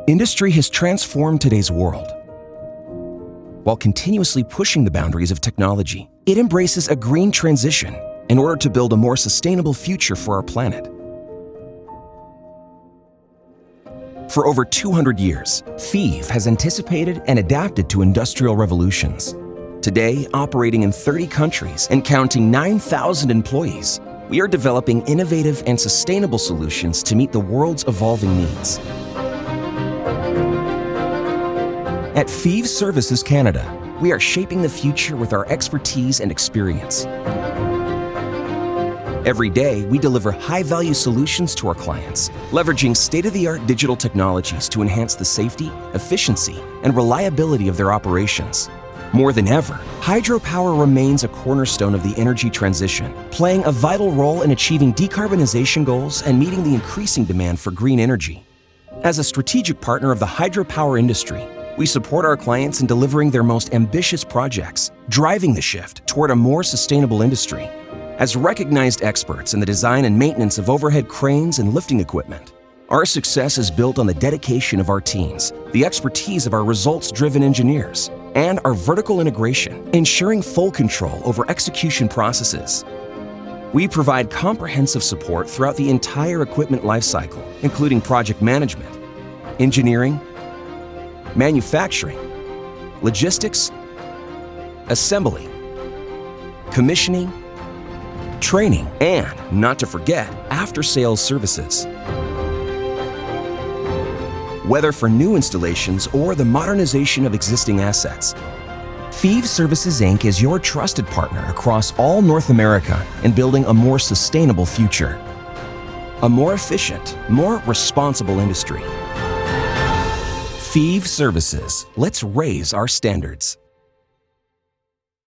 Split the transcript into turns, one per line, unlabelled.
Industry has transformed today's world. While continuously pushing the boundaries of technology, it embraces a green transition in order to build a more sustainable future for our planet. For over 200 years, Fives has anticipated and adapted to industrial revolutions. Today, operating in 30 countries and counting 9,000 employees, we are developing innovative and sustainable solutions to meet the world's evolving needs. At Fives Services Canada, we are shaping the future with our expertise and experience. Every day, we deliver high-value solutions to our clients, leveraging state-of-the-art digital technologies to enhance the safety, efficiency, and reliability of their operations. More than ever, hydropower remains a cornerstone of the energy transition, playing a vital role in achieving decarbonization goals and meeting the increasing demand for green energy. As a strategic partner of the hydropower industry, we support our clients in delivering their most ambitious projects, driving the shift toward a more sustainable industry. As recognized experts in the design and maintenance of overhead cranes and lifting equipment, our success is built on the dedication of our teams, the expertise of our results-driven engineers, and our vertical integration, ensuring full control over execution processes. We provide comprehensive support throughout the entire equipment lifecycle, including project management, engineering, manufacturing, logistics, assembly, commissioning, training, and, not to forget, after-sales services. Whether for new installations or the modernization of existing assets, Fives Services Inc. is your trusted partner across all North America in building a more sustainable future. A more efficient, more responsible industry. Fives Services. Let's raise our standards.